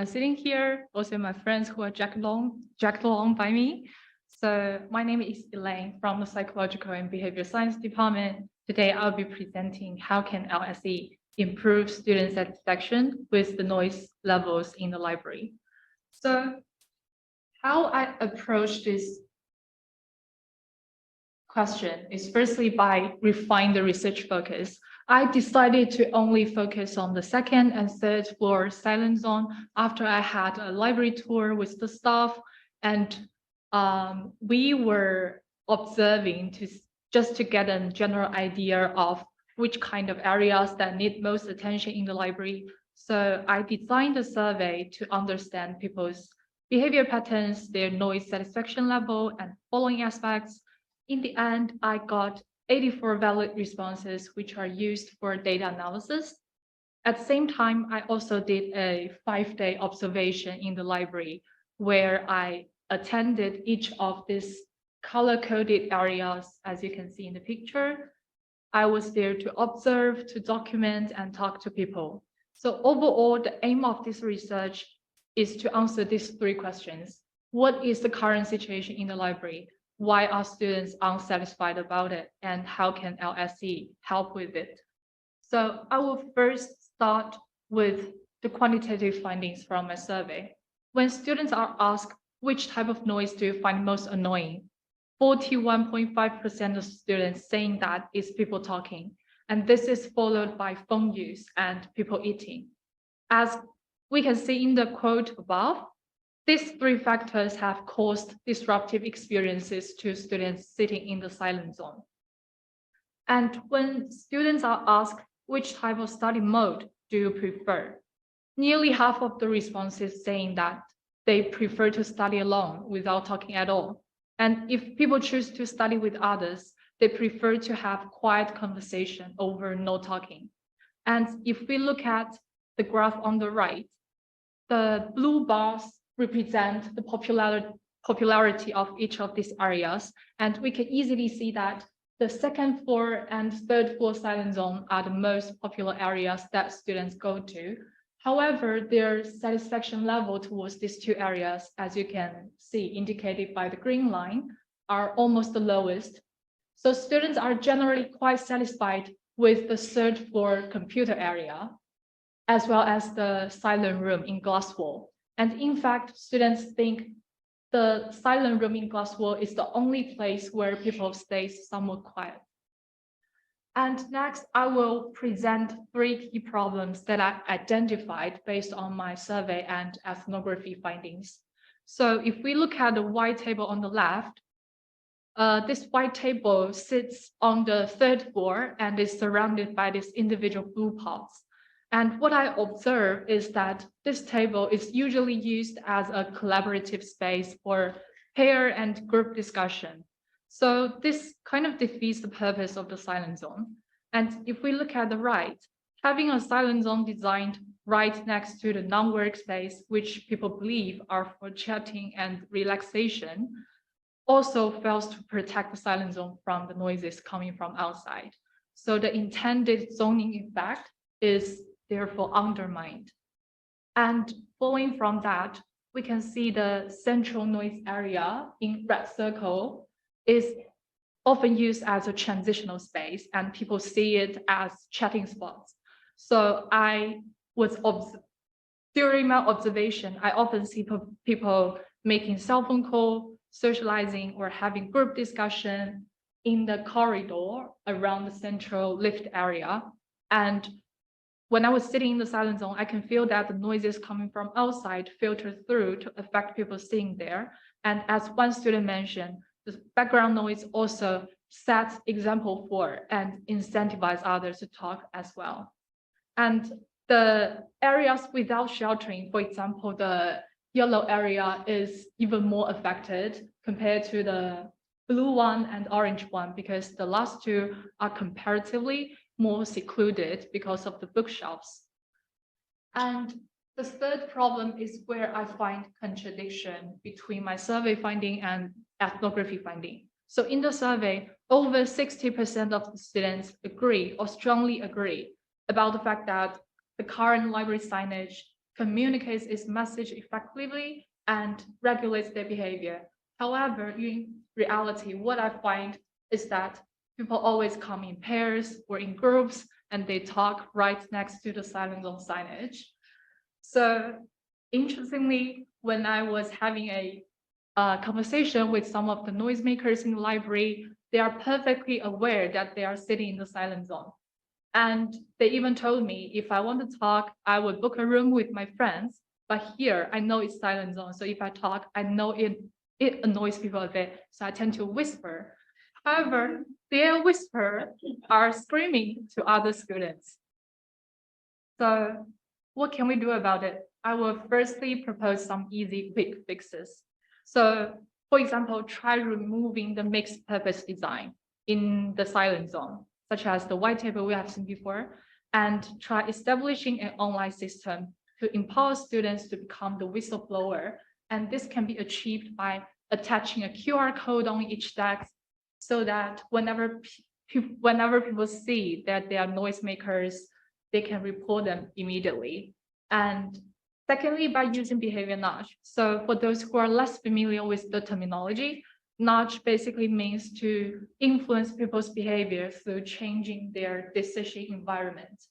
everyone sitting here, also my friends who are dragged along by me. So my name is Elaine from the Psychological and Behavior Science Department. Today, I'll be presenting how can LSE improve student satisfaction with the noise levels in the library. So how I approach this question is firstly by refining the research focus. I decided to only focus on the second and third floor silent zone after I had a library tour with the staff, and we were observing just to get a general idea of which kind of areas that need most attention in the library. So I designed a survey to understand people's behavior patterns, their noise satisfaction level, and following aspects. In the end, I got 84 valid responses, which are used for data analysis. At the same time, I also did a 5-day observation in the library where I attended each of these color-coded areas, as you can see in the picture. I was there to observe, to document, and talk to people. So overall, the aim of this research is to answer these 3 questions. What is the current situation in the library? Why are students unsatisfied about it? And how can LSE help with it? So I will first start with the quantitative findings from my survey. When students are asked which type of noise do you find most annoying, 41.5% of students saying that is people talking. And this is followed by phone use and people eating. As we can see in the quote above, these 3 factors have caused disruptive experiences to students sitting in the silent zone. And when students are asked which type of study mode do you prefer, nearly half of the responses saying that they prefer to study alone without talking at all. And if people choose to study with others, they prefer to have quiet conversation over no talking. And if we look at the graph on the right, the blue bars represent the popularity of each of these areas. And we can easily see that the second floor and third floor silent zone are the most popular areas that students go to. However, their satisfaction level towards these 2 areas, as you can see indicated by the green line, are almost the lowest. So students are generally quite satisfied with the third floor computer area, as well as the silent room in glass wall. And in fact, students think the silent room in glass wall is the only place where people stay somewhat quiet. And next, I will present 3 key problems that I identified based on my survey and ethnography findings. So if we look at the white table on the left, this white table sits on the 3rd floor and is surrounded by these individual blue pots. And what I observe is that this table is usually used as a collaborative space for pair and group discussion. So this kind of defeats the purpose of the silent zone. And if we look at the right, having a silent zone designed right next to the non-work space, which people believe are for chatting and relaxation, also fails to protect the silent zone from the noises coming from outside. So the intended zoning effect is therefore undermined. And following from that, we can see the central noise area in red circle is often used as a transitional space, and people see it as chatting spots. So during my observation, I often see people making cell phone call, socializing, or having group discussion in the corridor around the central lift area. And when I was sitting in the silent zone, I can feel that the noises coming from outside filter through to affect people sitting there. And as one student mentioned, the background noise also sets example for and incentivize others to talk as well. And the areas without sheltering, for example, the yellow area is even more affected compared to the blue one and orange one, because the last 2 are comparatively more secluded because of the bookshelves. And the 3rd problem is where I find contradiction between my survey finding and ethnography finding. So in the survey, over 60% of the students agree or strongly agree about the fact that the current library signage communicates its message effectively, and regulates their behavior. However, in reality, what I find is that people always come in pairs or in groups, and they talk right next to the silent zone signage. So interestingly, when I was having a conversation with some of the noisemakers in the library, they are perfectly aware that they are sitting in the silent zone. And they even told me if I want to talk, I would book a room with my friends. But here, I know it's silent zone. So if I talk, I know it annoys people a bit. So I tend to whisper. However, their whisper are screaming to other students. So what can we do about it? I will firstly propose some easy, quick fixes. So for example, try removing the mixed purpose design in the silent zone, such as the white table we have seen before, and try establishing an online system to empower students to become the whistleblower. And this can be achieved by attaching a QR code on each desk so that whenever people see that they are noisemakers, they can report them immediately. And secondly, by using behavior nudge. So for those who are less familiar with the terminology, nudge basically means to influence people's behavior through changing their decision environment.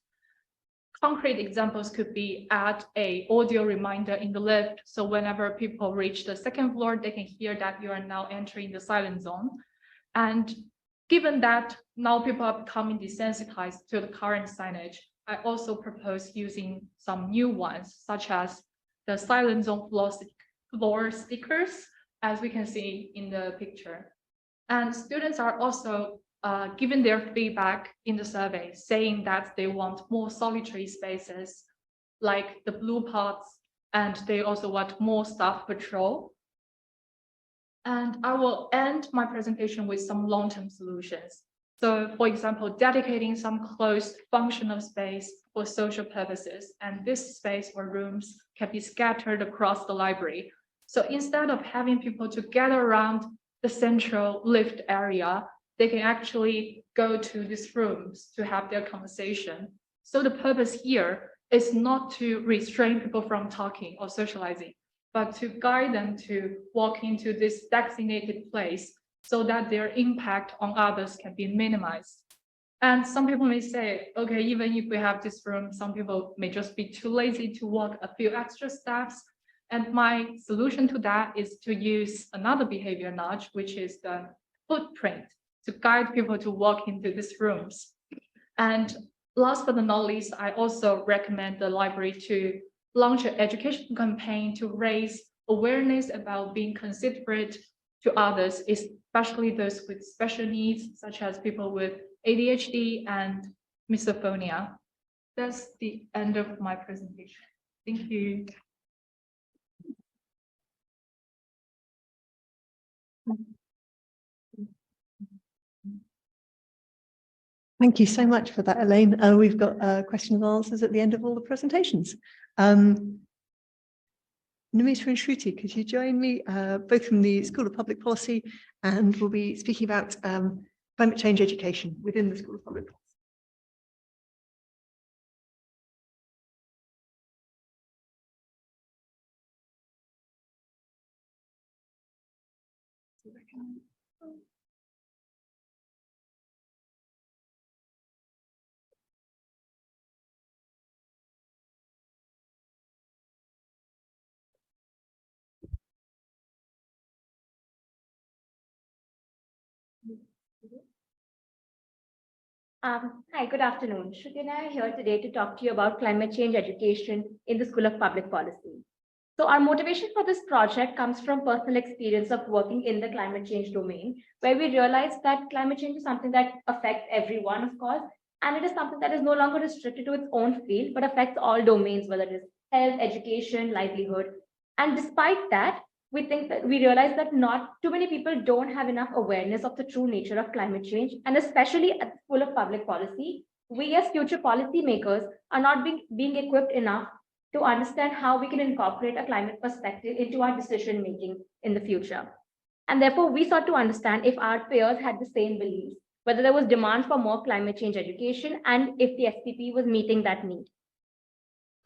Concrete examples could be add an audio reminder in the lift. So whenever people reach the second floor, they can hear that you are now entering the silent zone. And given that now people are becoming desensitized to the current signage, I also propose using some new ones, such as the silent zone floor stickers, as we can see in the picture. And students are also given their feedback in the survey, saying that they want more solitary spaces, like the blue pods, and they also want more staff patrol. And I will end my presentation with some long-term solutions. So for example, dedicating some closed functional space for social purposes, and this space or rooms can be scattered across the library. So instead of having people to gather around the central lift area, they can actually go to these rooms to have their conversation. So the purpose here is not to restrain people from talking or socializing, but to guide them to walk into this designated place so that their impact on others can be minimized. And some people may say, okay, even if we have this room, some people may just be too lazy to walk a few extra steps. And my solution to that is to use another behavior nudge, which is the footprint, to guide people to walk into these rooms. And last but not least, I also recommend the library to launch an education campaign to raise awareness about being considerate to others, especially those with special needs, such as people with ADHD and misophonia. That's the end of my presentation. Thank you. Thank you so much for that, Elaine. We've got questions and answers at the end of all the presentations. Namita and Shruti, could you join me both from the School of Public Policy, and we'll be speaking about climate change education within the School of Public Policy. Hi, good afternoon. Shruti and I are here today to talk to you about climate change education in the School of Public Policy. So our motivation for this project comes from personal experience of working in the climate change domain, where we realized that climate change is something that affects everyone, of course, and it is something that is no longer restricted to its own field, but affects all domains, whether it is health, education, livelihood. And despite that, we realize that not too many people don't have enough awareness of the true nature of climate change, and especially at the School of Public Policy, we as future policymakers are not being equipped enough to understand how we can incorporate a climate perspective into our decision making in the future. And therefore, we sought to understand if our peers had the same beliefs, whether there was demand for more climate change education, and if the SPP was meeting that need.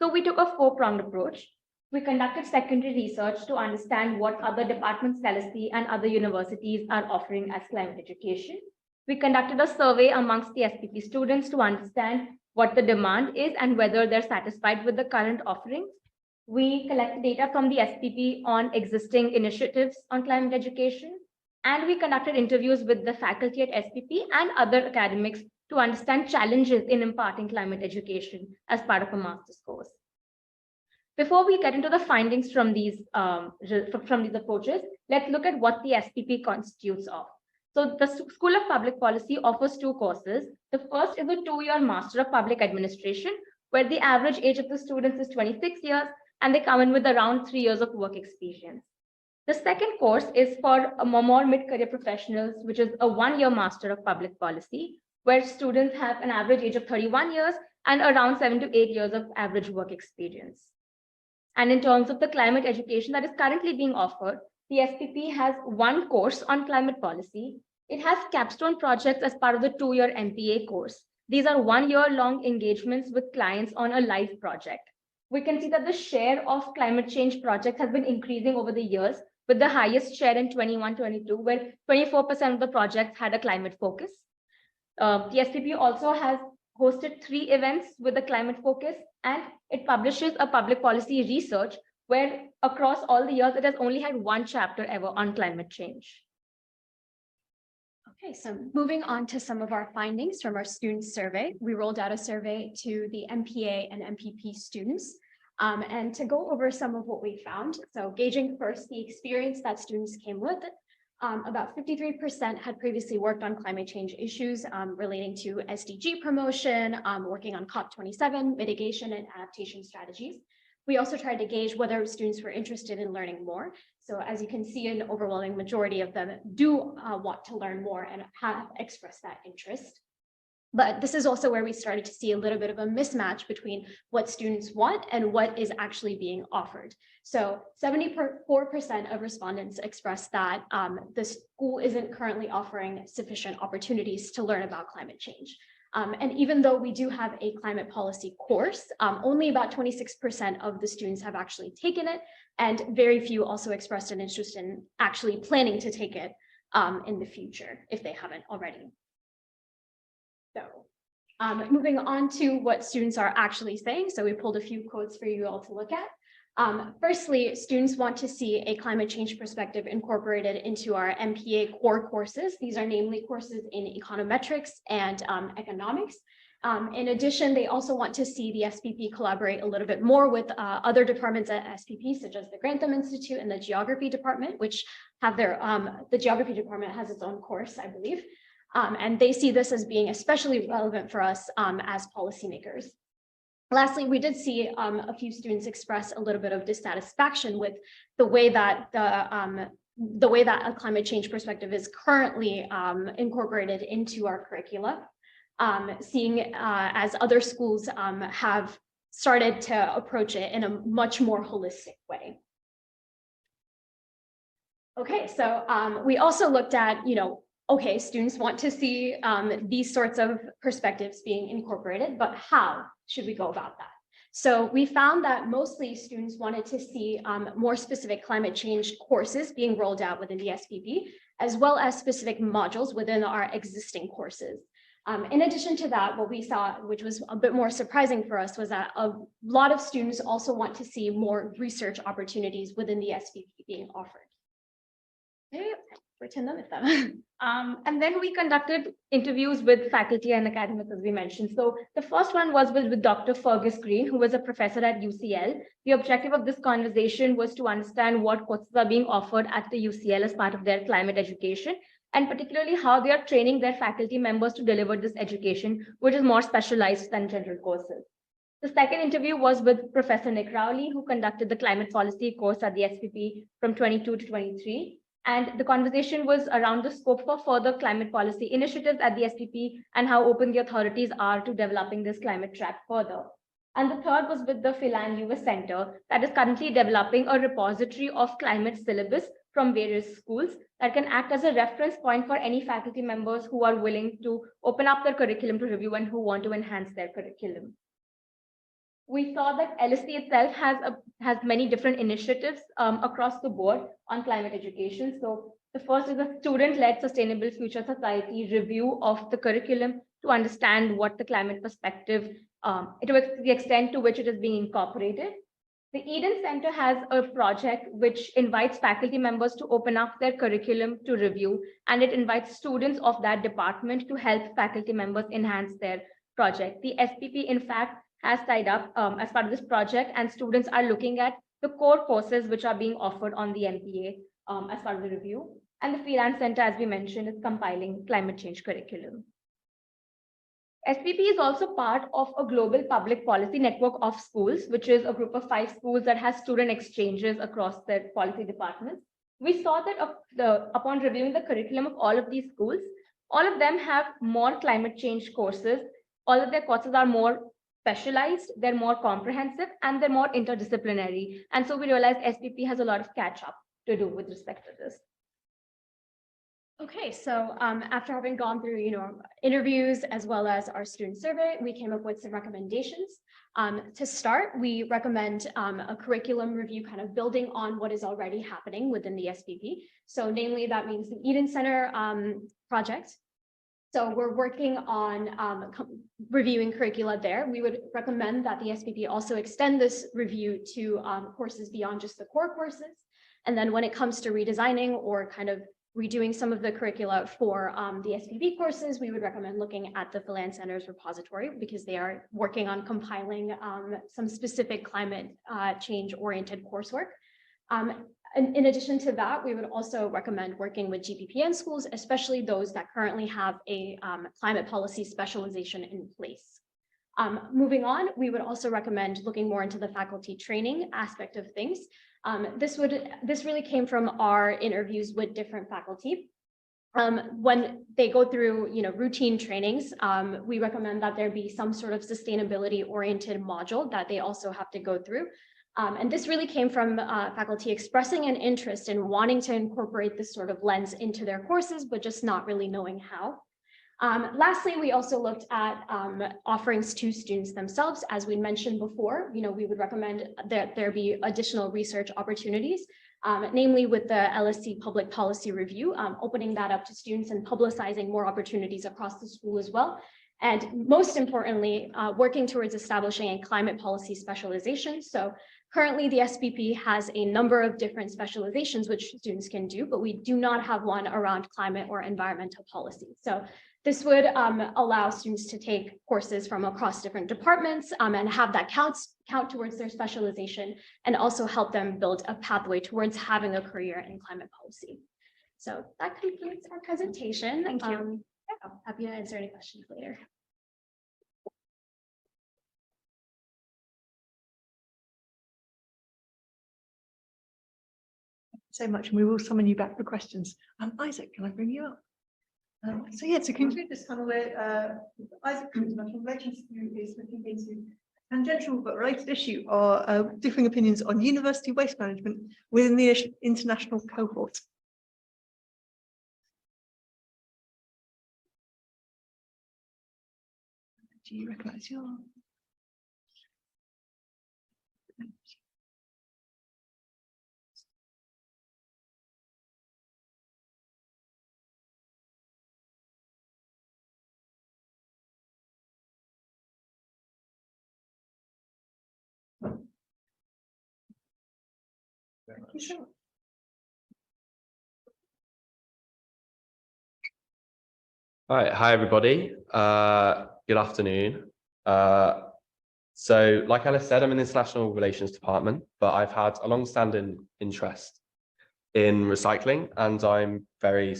So we took a four-pronged approach. We conducted secondary research to understand what other departments, LSE and other universities are offering as climate education. We conducted a survey amongst the SPP students to understand what the demand is and whether they're satisfied with the current offerings. We collected data from the SPP on existing initiatives on climate education, and we conducted interviews with the faculty at SPP and other academics to understand challenges in imparting climate education as part of a master's course. Before we get into the findings from these approaches, let's look at what the SPP constitutes of. So the School of Public Policy offers two courses. The first is a 2-year Master of Public Administration, where the average age of the students is 26 years, and they come in with around 3 years of work experience. The second course is for more mid-career professionals, which is a 1-year Master of Public Policy, where students have an average age of 31 years and around 7 to 8 years of average work experience. And in terms of the climate education that is currently being offered, the SPP has one course on climate policy. It has capstone projects as part of the 2-year MPA course. These are 1-year-long engagements with clients on a live project. We can see that the share of climate change projects has been increasing over the years, with the highest share in 21-22, where 24% of the projects had a climate focus. The SPP also has hosted 3 events with a climate focus, and it publishes a public policy research where across all the years, it has only had 1 chapter ever on climate change. Okay, so moving on to some of our findings from our student survey. We rolled out a survey to the MPA and MPP students. And to go over some of what we found, so gauging first the experience that students came with, about 53% had previously worked on climate change issues relating to SDG promotion, working on COP27, mitigation and adaptation strategies. We also tried to gauge whether students were interested in learning more. So as you can see, an overwhelming majority of them do want to learn more and have expressed that interest. But this is also where we started to see a little bit of a mismatch between what students want and what is actually being offered. So 74% of respondents expressed that the school isn't currently offering sufficient opportunities to learn about climate change. And even though we do have a climate policy course, only about 26% of the students have actually taken it, and very few also expressed an interest in actually planning to take it in the future if they haven't already. So moving on to what students are actually saying. So we pulled a few quotes for you all to look at. Firstly, students want to see a climate change perspective incorporated into our MPA core courses. These are namely courses in econometrics and economics. In addition, they also want to see the SPP collaborate a little bit more with other departments at SPP, such as the Grantham Institute and the Geography Department, which have their, the Geography Department has its own course, I believe. And they see this as being especially relevant for us as policymakers. Lastly, we did see a few students express a little bit of dissatisfaction with the way that a climate change perspective is currently incorporated into our curricula, seeing as other schools have started to approach it in a much more holistic way. Okay, so we also looked at, okay, students want to see these sorts of perspectives being incorporated, but how should we go about that? So we found that mostly students wanted to see more specific climate change courses being rolled out within the SPP, as well as specific modules within our existing courses. In addition to that, what we saw, which was a bit more surprising for us, was that a lot of students also want to see more research opportunities within the SPP being offered. Okay, we're 10 minutes then. And then we conducted interviews with faculty and academics, as we mentioned. So the first one was with Dr. Fergus Green, who was a professor at UCL. The objective of this conversation was to understand what courses are being offered at the UCL as part of their climate education, and particularly how they are training their faculty members to deliver this education, which is more specialized than general courses. The second interview was with Professor Nick Rowley, who conducted the climate policy course at the SPP from 22 to 23. And the conversation was around the scope for further climate policy initiatives at the SPP and how open the authorities are to developing this climate track further. And the third was with the Philan US Center that is currently developing a repository of climate syllabus from various schools that can act as a reference point for any faculty members who are willing to open up their curriculum to review and who want to enhance their curriculum. we saw that LSE itself has many different initiatives across the board on climate education. So the first is a student-led sustainable future society review of the curriculum to understand what the climate perspective, to the extent to which it is being incorporated. The Eden Center has a project which invites faculty members to open up their curriculum to review, and it invites students of that department to help faculty members enhance their project. The SPP, in fact, has tied up as part of this project, and students are looking at the core courses which are being offered on the MPA as part of the review. And the Freelance Center, as we mentioned, is compiling climate change curriculum. SPP is also part of a global public policy network of schools, which is a group of 5 schools that has student exchanges across their policy departments. We saw that upon reviewing the curriculum of all of these schools, all of them have more climate change courses. All of their courses are more specialized, they're more comprehensive, and they're more interdisciplinary. And so we realized SPP has a lot of catch up to do with respect to this. Okay, so after having gone through, interviews as well as our student survey, we came up with some recommendations. To start, we recommend a curriculum review, kind of building on what is already happening within the SPP. So namely, that means the Eden Center project. So we're working on reviewing curricula there. We would recommend that the SPP also extend this review to courses beyond just the core courses. And then when it comes to redesigning or kind of redoing some of the curricula for the SPP courses, we would recommend looking at the Philan Center's repository because they are working on compiling some specific climate change oriented coursework. In addition to that, we would also recommend working with GPPN schools, especially those that currently have a climate policy specialization in place. Moving on, we would also recommend looking more into the faculty training aspect of things. This really came from our interviews with different faculty. When they go through, routine trainings, we recommend that there be some sort of sustainability oriented module that they also have to go through. And this really came from faculty expressing an interest in wanting to incorporate this sort of lens into their courses, but just not really knowing how. Lastly, we also looked at offerings to students themselves. As we mentioned before, we would recommend that there be additional research opportunities, namely with the LSE Public Policy Review, opening that up to students and publicizing more opportunities across the school as well. And most importantly, working towards establishing a climate policy specialization. So currently the SPP has a number of different specializations which students can do, but we do not have one around climate or environmental policy. So this would allow students to take courses from across different departments and have that count towards their specialization and also help them build a pathway towards having a career in climate policy. So that concludes our presentation. Thank you. Yeah, happy to answer any questions later. So much, and we will summon you back for questions. Isaac, can I bring you up? So yeah, to conclude this panel, where Isaac from International Relations is looking into a tangential but related issue are differing opinions on university waste management within the international cohort. Do you recognise your? Thank you so much. Hi everybody. Good afternoon. So like Alice said, I'm in the International Relations Department, but I've had a long-standing interest in recycling, and I'm very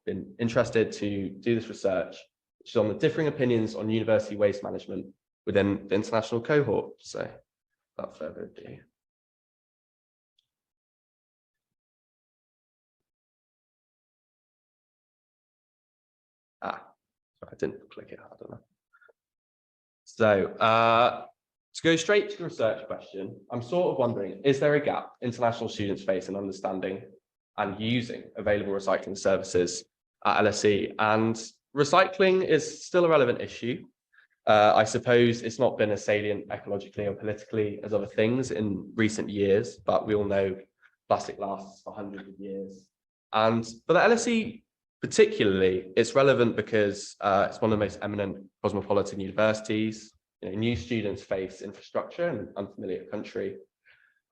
been interested to do this research, which is on the differing opinions on university waste management within the international cohort. So without further ado. Sorry, I didn't click it. I don't know. So to go straight to the research question, I'm sort of wondering, is there a gap international students face in understanding and using available recycling services at LSE? And recycling is still a relevant issue. I suppose it's not been as salient ecologically or politically as other things in recent years, but we all know plastic lasts for hundreds of years. And for the LSE particularly, it's relevant because it's one of the most eminent cosmopolitan universities. You know, new students face infrastructure in an unfamiliar country.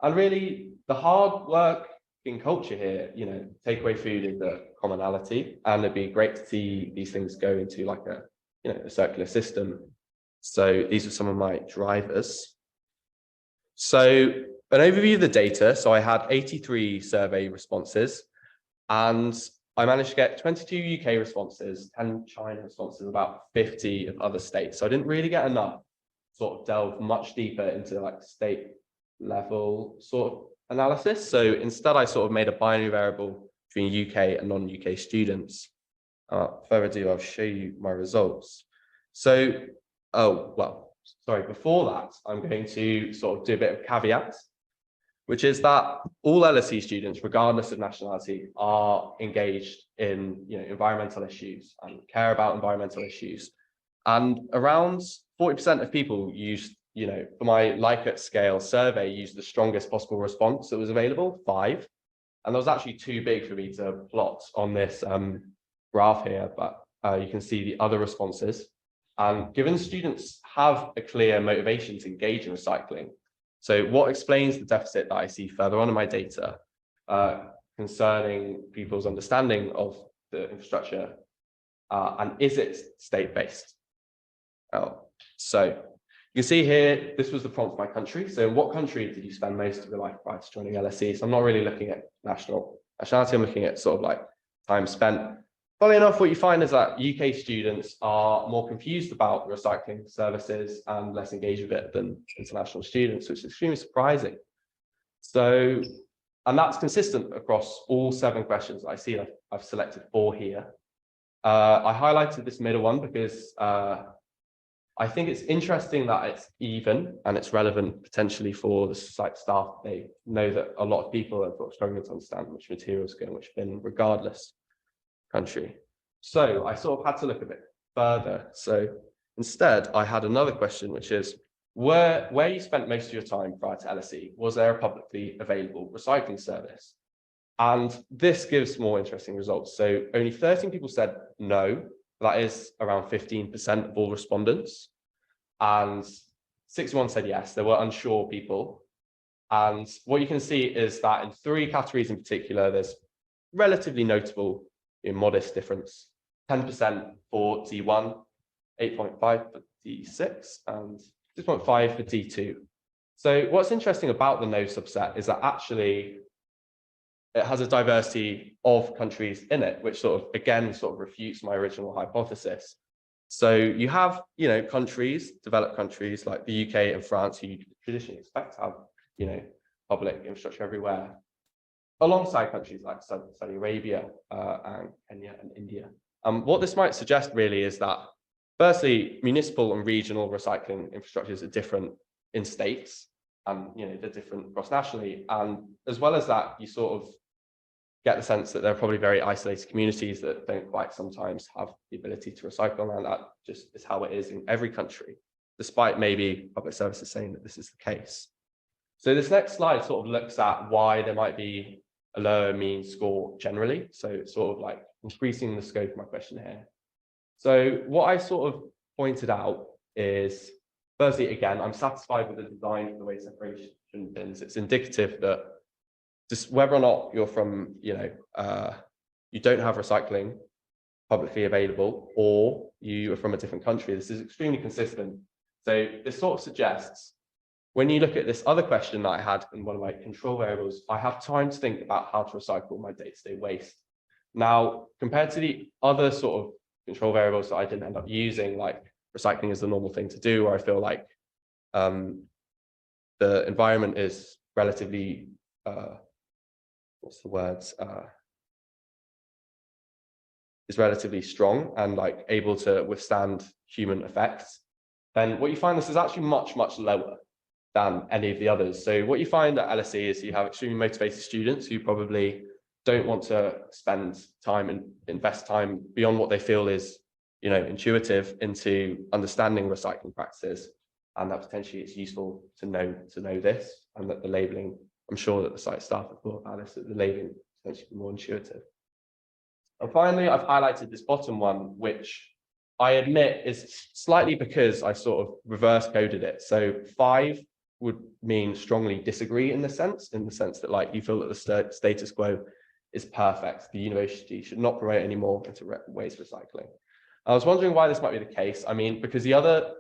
And really, the hard work in culture here, you know, takeaway food is a commonality, and it'd be great to see these things go into like a, you know, a circular system. So these are some of my drivers. So an overview of the data. So I had 83 survey responses, and I managed to get 22 UK responses, 10 China responses, about 50 of other states. So I didn't really get enough sort of delve much deeper into like state level sort of analysis. So instead, I sort of made a binary variable between UK and non-UK students. Further ado, I'll show you my results. So, before that, I'm going to sort of do a bit of caveat, which is that all LSE students, regardless of nationality, are engaged in, you know, environmental issues and care about environmental issues. And around 40% of people used, you know, for my Likert scale survey, used the strongest possible response that was available, 5. And there was actually too big for me to plot on this graph here, but you can see the other responses. And given students have a clear motivation to engage in recycling, so what explains the deficit that I see further on in my data concerning people's understanding of the infrastructure, and is it state-based? So you can see here, this was the prompt by country. So in what country did you spend most of your life prior to joining LSE? So I'm not really looking at nationality, I'm looking at sort of like time spent. Funnily enough, what you find is that UK students are more confused about recycling services and less engaged with it than international students, which is extremely surprising. So, and that's consistent across all 7 questions I see. I've selected 4 here. I highlighted this middle one because I think it's interesting that it's even and it's relevant potentially for the site staff. They know that a lot of people are struggling to understand which materials go in which bin, regardless country. So I sort of had to look a bit further. So instead, I had another question, which is where you spent most of your time prior to LSE, was there a publicly available recycling service? And this gives more interesting results. So only 13 people said no. That is around 15% of all respondents. And 61 said yes. There were unsure people. And what you can see is that in 3 categories in particular, there's relatively notable, modest difference. 10% for D1, 8.5 for D6, and 6.5 for D2. So what's interesting about the no subset is that actually it has a diversity of countries in it, which sort of, again, sort of refutes my original hypothesis. So you have, countries, developed countries like the UK and France, who you traditionally expect to have, public infrastructure everywhere, alongside countries like Saudi Arabia and Kenya and India. What this might suggest really is that, firstly, municipal and regional recycling infrastructures are different in states, and they're different cross-nationally. And as well as that, you sort of get the sense that there are probably very isolated communities that don't quite sometimes have the ability to recycle, and that just is how it is in every country, despite maybe public services saying that this is the case. So this next slide sort of looks at why there might be a lower mean score generally. So it's sort of like increasing the scope of my question here. So what I sort of pointed out is, firstly, again, I'm satisfied with the design of the waste separation bins. It's indicative that just whether or not you're from, you don't have recycling publicly available, or you are from a different country, this is extremely consistent. So this sort of suggests, when you look at this other question that I had in one of my control variables, I have time to think about how to recycle my day-to-day waste. Now, compared to the other sort of control variables that I didn't end up using, like recycling is the normal thing to do, or I feel like the environment is relatively, is relatively strong and like able to withstand human effects, then what you find, this is actually much, much lower than any of the others. So what you find at LSE is you have extremely motivated students who probably don't want to spend time and invest time beyond what they feel is, intuitive into understanding recycling practices, and that potentially it's useful to know this, and that the labeling, I'm sure that the site staff have thought about this, that the labeling potentially be more intuitive. And finally, I've highlighted this bottom one, which I admit is slightly because I sort of reverse coded it. So 5 would mean strongly disagree in the sense that like you feel that the status quo is perfect. The university should not promote any more into waste recycling. I was wondering why this might be the case. I mean, because the other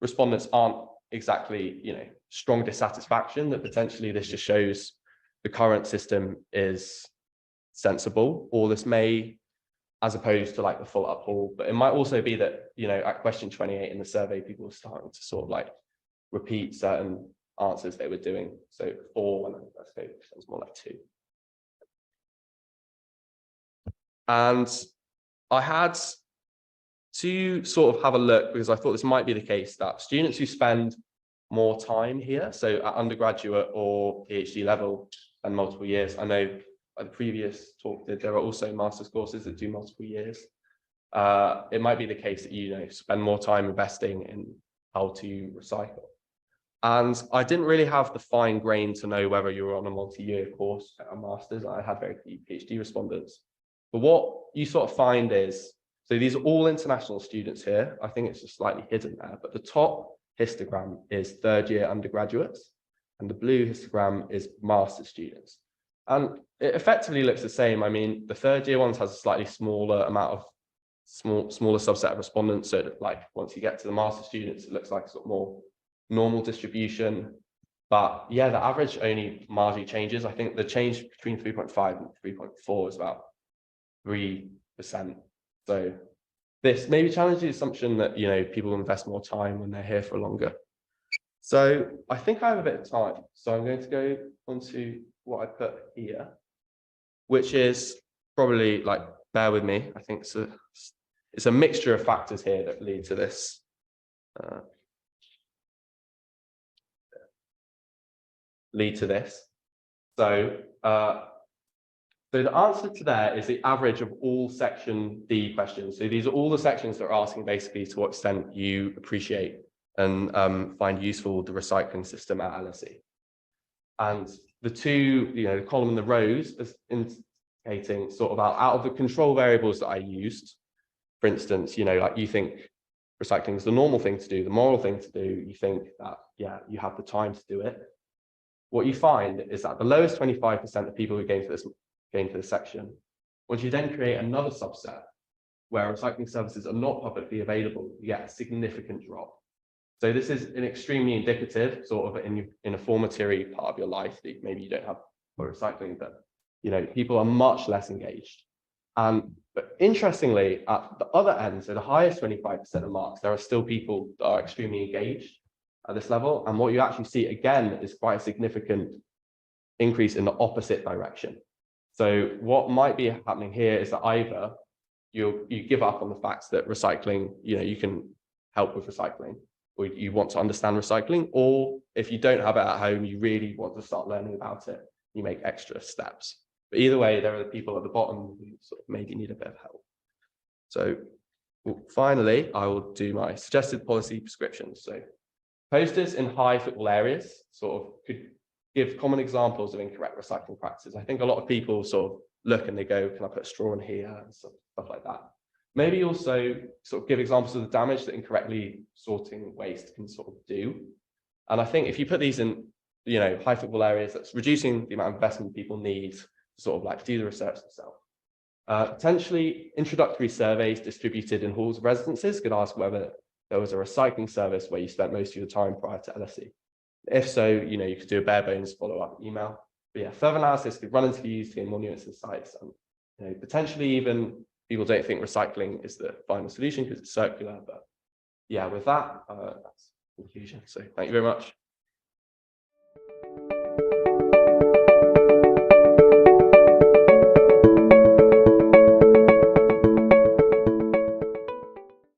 respondents aren't exactly, strong dissatisfaction, that potentially this just shows the current system is sensible, or this may, as opposed to like the full uphaul, but it might also be that, at question 28 in the survey, people were starting to sort of like repeat certain answers they were doing. So 4, when I suppose it's more like 2. And I had to sort of have a look, because I thought this might be the case, that students who spend more time here, so at undergraduate or PhD level and multiple years, I know by the previous talk that there are also master's courses that do multiple years. It might be the case that you spend more time investing in how to recycle. And I didn't really have the fine grain to know whether you were on a multi-year course at a master's. I had very few PhD respondents. But what you sort of find is, so these are all international students here. I think it's just slightly hidden there, but the top histogram is third-year undergraduates, and the blue histogram is master's students. And it effectively looks the same. I mean, the third-year ones has a slightly smaller amount of smaller subset of respondents. So that, like, once you get to the master's students, it looks like sort of more normal distribution. But yeah, the average only marginally changes. I think the change between 3.5 and 3.4 is about 3%. So this maybe challenges the assumption that people invest more time when they're here for longer. So I think I have a bit of time. So I'm going to go on to what I put here, which is probably, like, bear with me. I think it's a mixture of factors here that lead to this. So the answer to that is the average of all section D questions. So these are all the sections that are asking basically to what extent you appreciate and find useful the recycling system at LSE. And the two, the column and the rows is indicating sort of out of the control variables that I used. For instance, like you think recycling is the normal thing to do, the moral thing to do. You think that, yeah, you have the time to do it. What you find is that the lowest 25% of people who gain to this section, once you then create another subset where recycling services are not publicly available, you get a significant drop. So this is an extremely indicative sort of in a formatory part of your life that maybe you don't have for recycling, but people are much less engaged. But interestingly, at the other end, so the highest 25% of marks, there are still people that are extremely engaged at this level. And what you actually see again is quite a significant increase in the opposite direction. So what might be happening here is that either you give up on the fact that recycling, you can help with recycling, or you want to understand recycling, or if you don't have it at home, you really want to start learning about it, you make extra steps. But either way, there are the people at the bottom who sort of maybe need a bit of help. So finally, I will do my suggested policy prescriptions. So posters in high footfall areas sort of could give common examples of incorrect recycling practices. I think a lot of people sort of look and they go, can I put a straw in here, and stuff like that. Maybe also sort of give examples of the damage that incorrectly sorting waste can sort of do. And I think if you put these in, high footfall areas, that's reducing the amount of investment people need to sort of like do the research themselves. Potentially introductory surveys distributed in halls of residences could ask whether there was a recycling service where you spent most of your time prior to LSE. If so, you could do a bare bones follow-up email. But yeah, further analysis could run interviews to gain more nuance in sites, and potentially even people don't think recycling is the final solution because it's circular. But yeah, with that, that's the conclusion. So thank you very much.